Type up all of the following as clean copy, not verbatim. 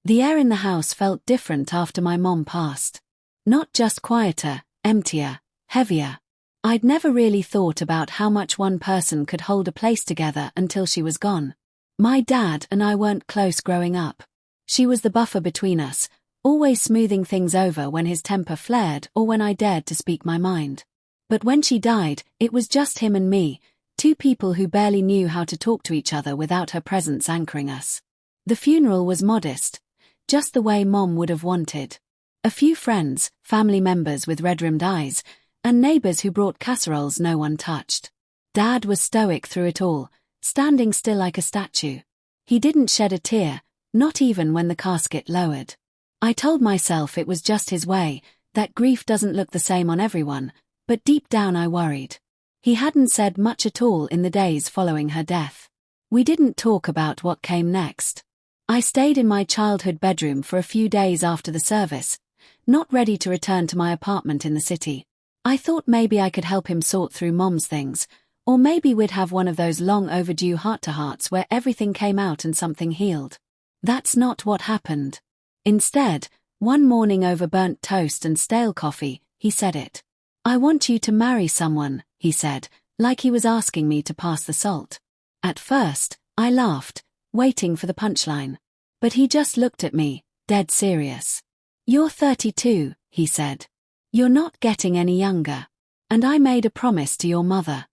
The air in the house felt different after my mom passed. Not just quieter, emptier, heavier. I'd never really thought about how much one person could hold a place together until she was gone. My dad and I weren't close growing up. She was the buffer between us, always smoothing things over when his temper flared or when I dared to speak my mind. But when she died, it was just him and me, two people who barely knew how to talk to each other without her presence anchoring us. The funeral was modest, just the way Mom would have wanted. A few friends, family members with red-rimmed eyes, and neighbors who brought casseroles no one touched. Dad was stoic through it all, standing still like a statue. He didn't shed a tear, not even when the casket lowered. I told myself it was just his way, that grief doesn't look the same on everyone, but deep down I worried. He hadn't said much at all in the days following her death. We didn't talk about what came next. I stayed in my childhood bedroom for a few days after the service, not ready to return to my apartment in the city. I thought maybe I could help him sort through Mom's things, or maybe we'd have one of those long overdue heart-to-hearts where everything came out and something healed. That's not what happened. Instead, one morning over burnt toast and stale coffee, he said it. "I want you to marry someone," he said, like he was asking me to pass the salt. At first, I laughed, waiting for the punchline. But he just looked at me, dead serious. "You're 32, he said. "You're not getting any younger. And I made a promise to your mother."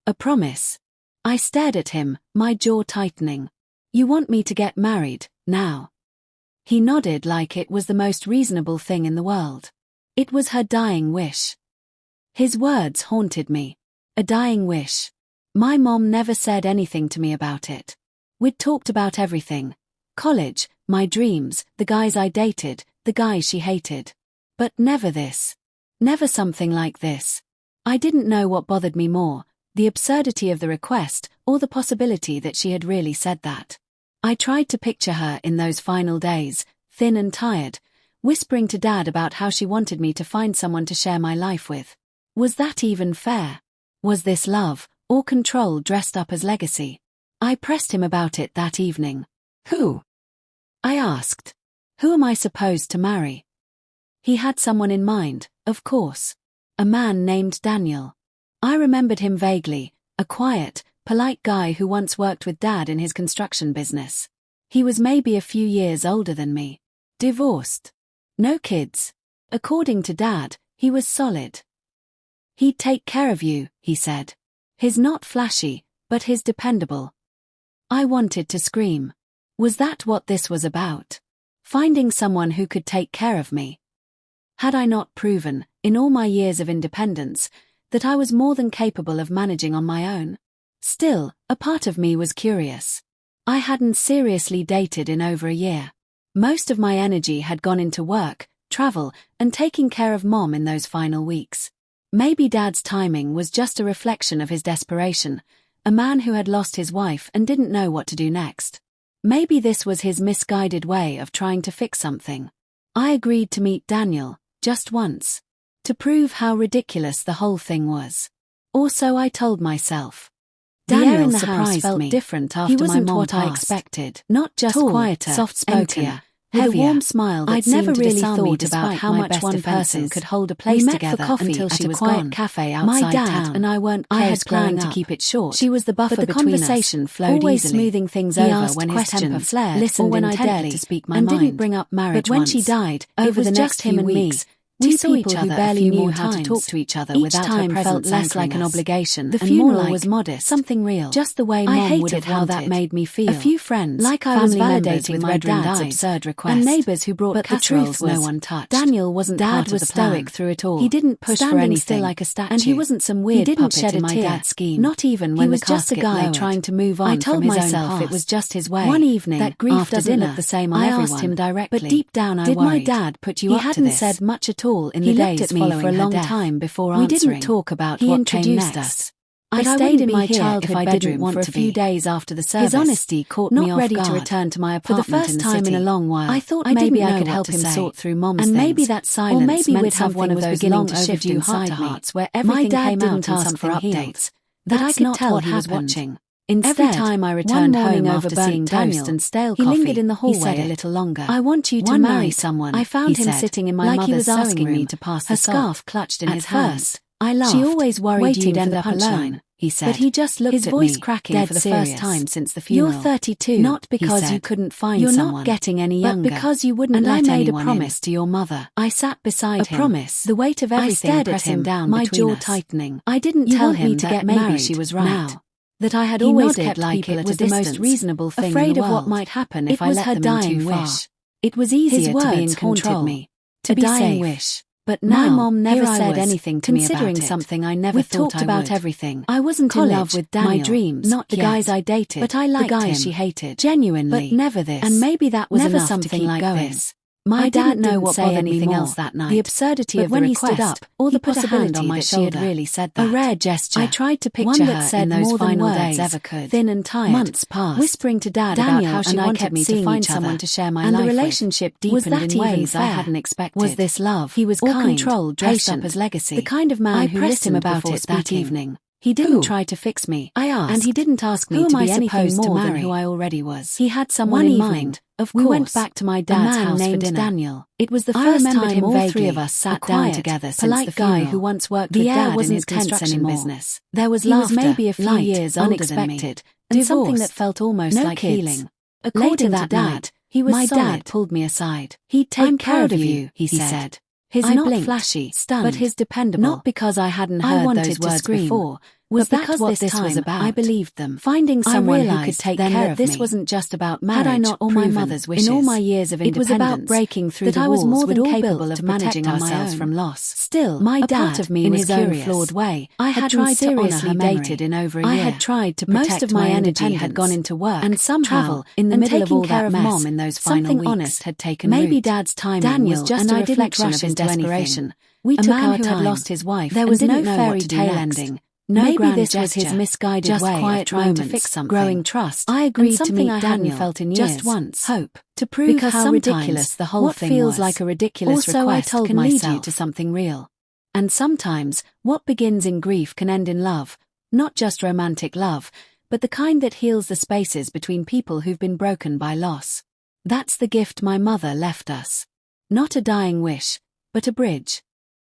"A promise?" I stared at him, my jaw tightening. "You want me to get married, now?" He nodded like it was the most reasonable thing in the world. It was her dying wish. His words haunted me. A dying wish. My mom never said anything to me about it. We'd talked about everything. College, my dreams, the guys I dated, the guys she hated. But never this. Never something like this. I didn't know what bothered me more, the absurdity of the request or the possibility that she had really said that. I tried to picture her in those final days, thin and tired, whispering to Dad about how she wanted me to find someone to share my life with. Was that even fair? Was this love, or control dressed up as legacy? I pressed him about it that evening. "Who?" I asked. "Who am I supposed to marry?" He had someone in mind, of course. A man named Daniel. I remembered him vaguely, a quiet, polite guy who once worked with Dad in his construction business. He was maybe a few years older than me. Divorced. No kids. According to Dad, he was solid. "He'd take care of you," he said. "He's not flashy, but he's dependable." I wanted to scream. Was that what this was about? Finding someone who could take care of me? Had I not proven, in all my years of independence, that I was more than capable of managing on my own? Still, a part of me was curious. I hadn't seriously dated in over a year. Most of my energy had gone into work, travel, and taking care of Mom in those final weeks. Maybe Dad's timing was just a reflection of his desperation, a man who had lost his wife and didn't know what to do next. Maybe this was his misguided way of trying to fix something. I agreed to meet Daniel, just once, to prove how ridiculous the whole thing was. Or so I told myself. Daniel surprised me. Different after He wasn't my mom what I passed. expected. Not just Tall, quieter, soft-spoken, emptier, heavier. with a warm smile that I'd never seemed to really disarm me thought despite about how my much best one defenses. person could hold a place We met together for coffee until at she a was quiet gone. cafe My outside dad town. and I weren't I close had planned growing to up. keep it short. She was the buffer But the between us, conversation flowed always easily. smoothing things He over asked when his temper questions, flared, listened or when I dared intently, to speak my and mind. didn't bring up marriage But when once. she died, Over it was the just next him few and me. weeks, We we saw saw each each other other a barely few knew more how to times. talk to each other Each without her time felt presence less like an anchoring us. obligation The and funeral more like was modest, something real, just the way I Mom hated would have how that wanted. made me feel. A few friends, like I was family members validating with my red-rimmed dad's eyes, absurd request, and neighbors who brought but the casseroles truth was, no one touched. Daniel wasn't Dad part of was the plan. stoic through it all. He didn't push standing for anything, still like a statue, and he wasn't some weird he didn't puppet shed in a my tear, dad's scheme. not even when He was the just a casket guy lowered. trying to move on I told from his own myself past. it was just his way. One evening, that grief after doesn't dinner, look the same on I everyone. asked him directly, But deep down I did my worried. dad put you He up to hadn't this? said much at all in He the looked days at me following for a her long death. time before We answering. didn't talk about He what came introduced next. us. But I I stayed wouldn't in be my here childhood if I bedroom didn't want for a to few be. days after the service. His honesty caught me not off ready guard. to return to my For the apartment first in the time city. in a long while, I thought I maybe didn't I know could what help to him say. sort through Mom's And things. maybe that silence or maybe meant we'd have one something of was those beginning long to shift overdue inside me. heart-to-hearts where My everything dad came didn't out and ask for something healed. updates. But I That's could not tell what he was happened. watching. Instead, every time I returned one morning home over after seeing burnt Daniel toast and stale he coffee, lingered in the hallway he said a little longer. "I want you to One marry night, someone." I found he him said, sitting in my like he mother's was asking sewing me room, to pass a the salt. scarf clutched in At his hand. first, I laughed, She always worried waiting you'd for end the up alone, punchline, he said. but he just looked his at voice me, cracking dead for the serious. first time since the funeral. "You're 32, not he because said. you couldn't find You're someone, not getting any but younger. because you wouldn't And let I made a anyone promise in. to your mother." I sat beside A him, promise. the weight of everything I stared at pressing him, down my between jaw us. tightening. I didn't "You tell want him me to that get maybe married she was right. now?" That I had He always nodded kept like people it at was a the most distance, reasonable thing in afraid the of what world. might happen It if I was let her them in dying too far. wish. It was His easier to be in words haunted control, me. to A be dying safe. wish. But My now, mom never here I said was, anything to me about considering it. something I never We thought talked I about would. everything. I wasn't in love College, with Daniel, my dreams, not the yet. guys I dated, But I liked the guys him. she hated. Genuinely. But never this. And maybe that was never enough something to keep like going. this. My I dad didn't know didn't what say bothered anything me more. else that night. The absurdity But of when the he request, stood up, or the he put a hand possibility on my that she had shoulder. really said A that. rare gesture. I tried to picture One that her said in those more than final words days, ever could. thin and tired, Months passed, whispering to Dad Daniel about how she and I wanted kept me to seeing find each other, someone to share my and life the with. relationship Was deepened that in even ways I fair? hadn't expected. Was this love? He was or kind, control dressed patient, up as legacy? the kind of man I who pressed him listened about before it that speaking. evening. He didn't Who? try to fix me, I asked. and he didn't ask me Who to am I be anything supposed to more than marry? who I already was. He had someone One in evening, mind. Of we course, went back to my a dad's man house for named dinner. Daniel. It was the I first remembered time him all vaguely, three of us a sat down quiet, together since polite the guy funeral. who once worked The with air Dad in wasn't his tense construction anymore. business. There was He was laughter, maybe a few light, years older than me, unexpected, and something divorced, that felt almost no like kids. healing. According Later to that Dad, night, he was my solid. dad pulled me aside. He'd take "I'm care proud of of you," you, he he said. said. His I not blinked, flashy, stunned, but his dependable. not because I hadn't I heard wanted those to words scream. before. Was But that because what this this was time about? I believed them. Finding I someone who could realized take then care that of this me wasn't just about had I marriage not or my proven, mother's wishes. in all my years of It was independence, about breaking through that the I was walls more we'd than all capable built of to managing protecting ourselves ourselves from loss. Still, My a dad, part of me in was his own curious. flawed way, I had hadn't tried to honor seriously her memory. dated in over a year. I had tried to Most protect of my energy independence, had gone into work, and somehow, travel, in the and middle of taking all care that of mess, Mom in those final something weeks. honest had taken Maybe root. Dad's timing Daniel was just and a I didn't reflection rush of his into anything. desperation. We A took man our who had time. lost his wife There and was didn't no know fairy what to do tale next. ending. No Maybe grand this was gesture, his misguided just way quiet of trying to moments, fix something. growing trust. I and agreed to something meet I hadn't Daniel felt in just years. once. Hope, to prove Because how sometimes ridiculous the whole what thing feels was. like a ridiculous Also, request I told can myself, lead you to something real. And sometimes, what begins in grief can end in love, not just romantic love, but the kind that heals the spaces between people who've been broken by loss. That's the gift my mother left us. Not a dying wish, but a bridge.